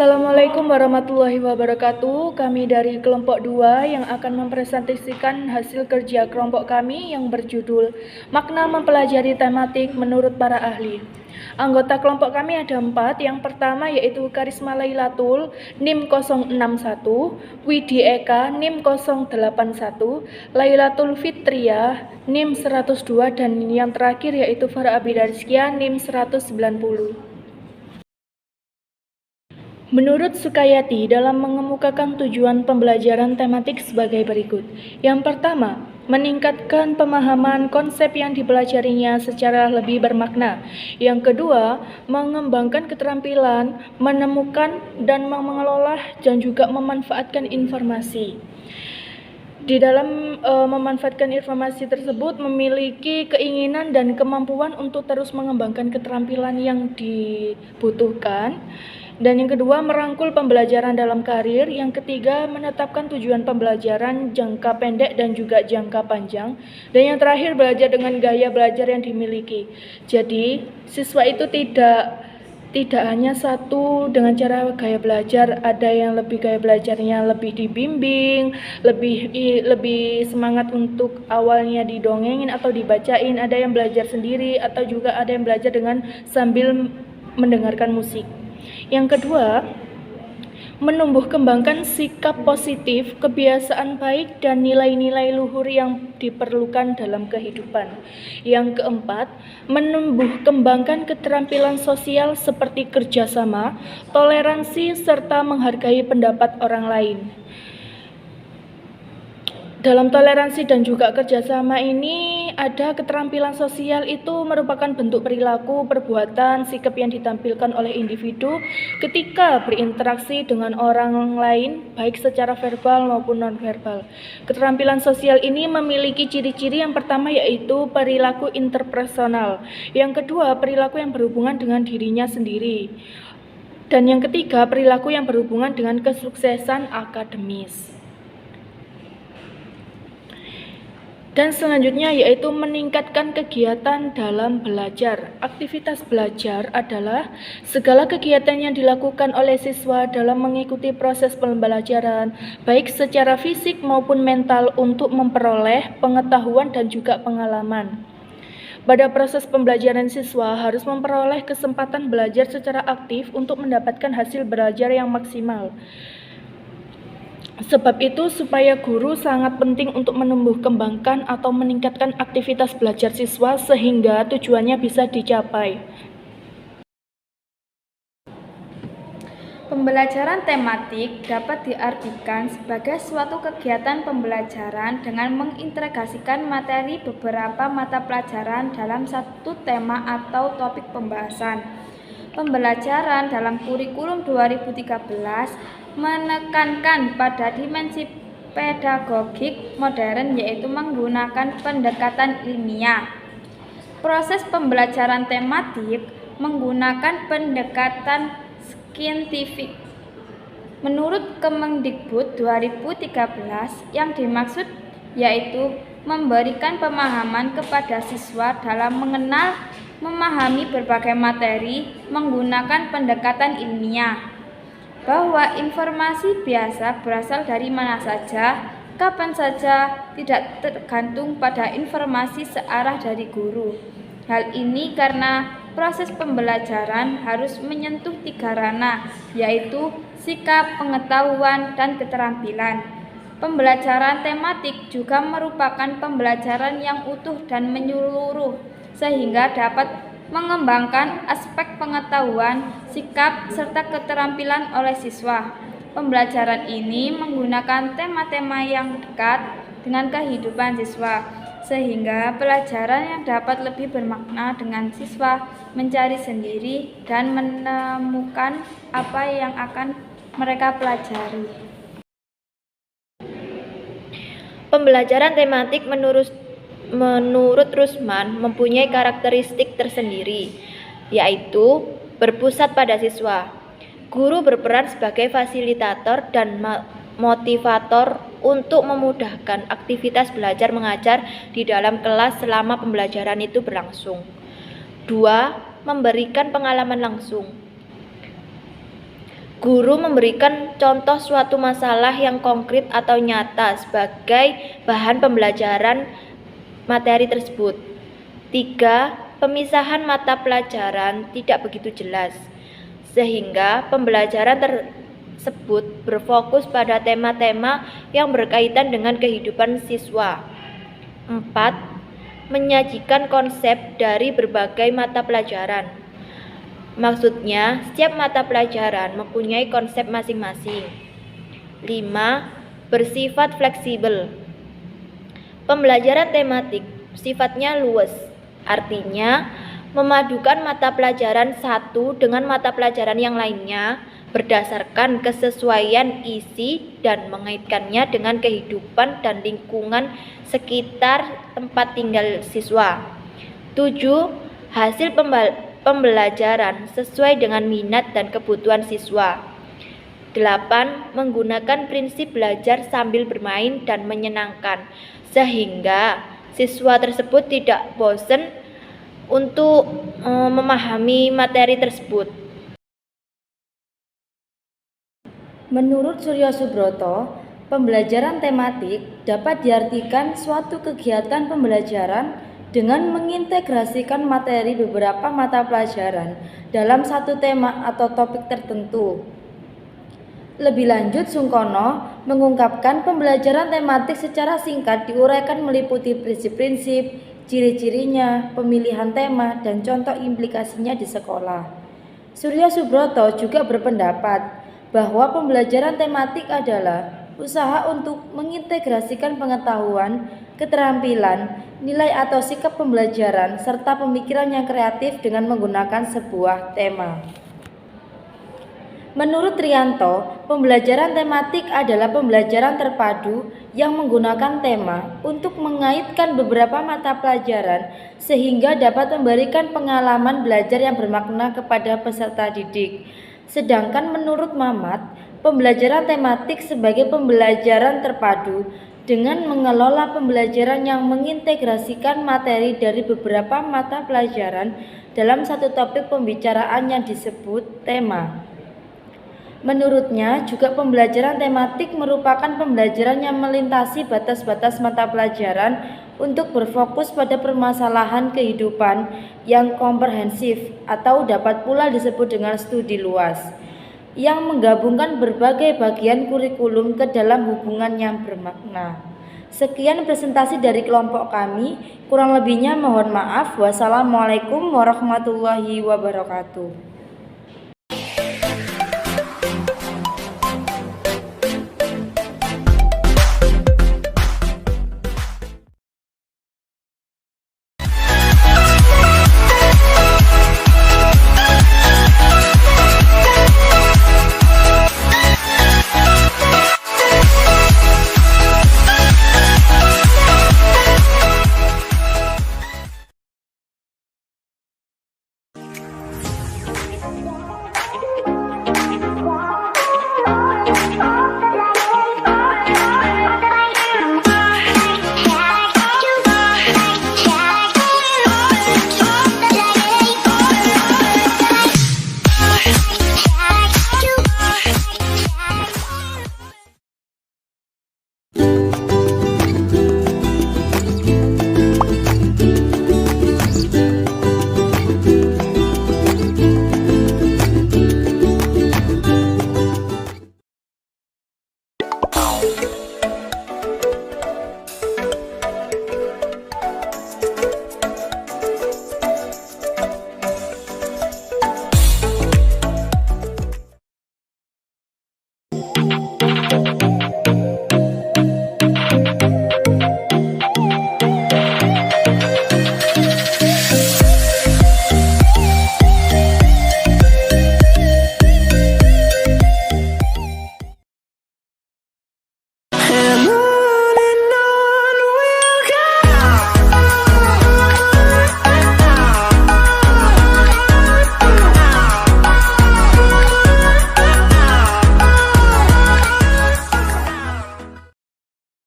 Assalamualaikum warahmatullahi wabarakatuh. Kami dari kelompok 2 yang akan mempresentasikan hasil kerja kelompok kami yang berjudul Makna Mempelajari Tematik Menurut Para Ahli. Anggota kelompok kami ada 4. Yang pertama yaitu Karisma Lailatul NIM 061, Widi Eka NIM 081, Lailatul Fitriah NIM 102, dan yang terakhir yaitu Farah Abidarizkia NIM 190. Menurut Sukayati, dalam mengemukakan tujuan pembelajaran tematik sebagai berikut. Yang pertama, meningkatkan pemahaman konsep yang dipelajarinya secara lebih bermakna. Yang kedua, mengembangkan keterampilan, menemukan dan mengelola dan juga memanfaatkan informasi. Di dalam memanfaatkan informasi tersebut memiliki keinginan dan kemampuan untuk terus mengembangkan keterampilan yang dibutuhkan. Dan yang kedua, merangkul pembelajaran dalam karir. Yang ketiga, menetapkan tujuan pembelajaran jangka pendek dan juga jangka panjang. Dan yang terakhir, belajar dengan gaya belajar yang dimiliki. Jadi, siswa itu tidak hanya satu dengan cara gaya belajar, ada yang lebih gaya belajarnya lebih dibimbing, lebih semangat untuk awalnya didongengin atau dibacain, ada yang belajar sendiri atau juga ada yang belajar dengan sambil mendengarkan musik. Yang kedua, menumbuh kembangkan sikap positif, kebiasaan baik, dan nilai-nilai luhur yang diperlukan dalam kehidupan. Yang keempat, menumbuh kembangkan keterampilan sosial seperti kerjasama, toleransi, serta menghargai pendapat orang lain. Dalam toleransi dan juga kerjasama ini ada keterampilan sosial itu merupakan bentuk perilaku, perbuatan, sikap yang ditampilkan oleh individu ketika berinteraksi dengan orang lain baik secara verbal maupun nonverbal. Keterampilan sosial ini memiliki ciri-ciri yang pertama yaitu perilaku interpersonal, yang kedua perilaku yang berhubungan dengan dirinya sendiri, dan yang ketiga perilaku yang berhubungan dengan kesuksesan akademis. Dan selanjutnya yaitu meningkatkan kegiatan dalam belajar. Aktivitas belajar adalah segala kegiatan yang dilakukan oleh siswa dalam mengikuti proses pembelajaran, baik secara fisik maupun mental untuk memperoleh pengetahuan dan juga pengalaman. Pada proses pembelajaran siswa harus memperoleh kesempatan belajar secara aktif untuk mendapatkan hasil belajar yang maksimal. Sebab itu, supaya guru sangat penting untuk menumbuh kembangkan atau meningkatkan aktivitas belajar siswa sehingga tujuannya bisa dicapai. Pembelajaran tematik dapat diartikan sebagai suatu kegiatan pembelajaran dengan mengintegrasikan materi beberapa mata pelajaran dalam satu tema atau topik pembahasan. Pembelajaran dalam kurikulum 2013 menekankan pada dimensi pedagogik modern yaitu menggunakan pendekatan ilmiah. Proses pembelajaran tematik menggunakan pendekatan saintifik. Menurut Kemendikbud 2013, yang dimaksud yaitu memberikan pemahaman kepada siswa dalam mengenal, memahami berbagai materi menggunakan pendekatan ilmiah, bahwa informasi biasa berasal dari mana saja, kapan saja, tidak tergantung pada informasi searah dari guru. Hal ini karena proses pembelajaran harus menyentuh 3 ranah, yaitu sikap, pengetahuan, dan keterampilan. Pembelajaran tematik juga merupakan pembelajaran yang utuh dan menyeluruh, sehingga dapat mengembangkan aspek pengetahuan, sikap, serta keterampilan oleh siswa. Pembelajaran ini menggunakan tema-tema yang dekat dengan kehidupan siswa, sehingga pelajaran yang dapat lebih bermakna dengan siswa mencari sendiri dan menemukan apa yang akan mereka pelajari. Pembelajaran tematik menurut Rusman mempunyai karakteristik tersendiri, yaitu berpusat pada siswa. Guru berperan sebagai fasilitator dan motivator untuk memudahkan aktivitas belajar mengajar di dalam kelas selama pembelajaran itu berlangsung. 2. Memberikan pengalaman langsung. Guru memberikan contoh suatu masalah yang konkret atau nyata sebagai bahan pembelajaran materi tersebut. 3. Pemisahan mata pelajaran tidak begitu jelas, sehingga pembelajaran tersebut berfokus pada tema-tema yang berkaitan dengan kehidupan siswa. 4. Menyajikan konsep dari berbagai mata pelajaran. Maksudnya, setiap mata pelajaran mempunyai konsep masing-masing. 5. Bersifat fleksibel. Pembelajaran tematik sifatnya luas, artinya memadukan mata pelajaran satu dengan mata pelajaran yang lainnya berdasarkan kesesuaian isi dan mengaitkannya dengan kehidupan dan lingkungan sekitar tempat tinggal siswa. 7. Hasil pembelajaran sesuai dengan minat dan kebutuhan siswa. 8. Menggunakan prinsip belajar sambil bermain dan menyenangkan, sehingga siswa tersebut tidak bosan untuk memahami materi tersebut. Menurut Suryo Subroto, pembelajaran tematik dapat diartikan suatu kegiatan pembelajaran dengan mengintegrasikan materi beberapa mata pelajaran dalam satu tema atau topik tertentu. Lebih lanjut, Sungkono mengungkapkan pembelajaran tematik secara singkat diuraikan meliputi prinsip-prinsip, ciri-cirinya, pemilihan tema, dan contoh implikasinya di sekolah. Suryo Subroto juga berpendapat bahwa pembelajaran tematik adalah usaha untuk mengintegrasikan pengetahuan, keterampilan, nilai atau sikap pembelajaran, serta pemikiran yang kreatif dengan menggunakan sebuah tema. Menurut Trianto, pembelajaran tematik adalah pembelajaran terpadu yang menggunakan tema untuk mengaitkan beberapa mata pelajaran sehingga dapat memberikan pengalaman belajar yang bermakna kepada peserta didik. Sedangkan menurut Mamat, pembelajaran tematik sebagai pembelajaran terpadu dengan mengelola pembelajaran yang mengintegrasikan materi dari beberapa mata pelajaran dalam satu topik pembicaraan yang disebut tema. Menurutnya, juga pembelajaran tematik merupakan pembelajaran yang melintasi batas-batas mata pelajaran untuk berfokus pada permasalahan kehidupan yang komprehensif atau dapat pula disebut dengan studi luas, yang menggabungkan berbagai bagian kurikulum ke dalam hubungan yang bermakna. Sekian presentasi dari kelompok kami, kurang lebihnya mohon maaf. Wassalamualaikum warahmatullahi wabarakatuh.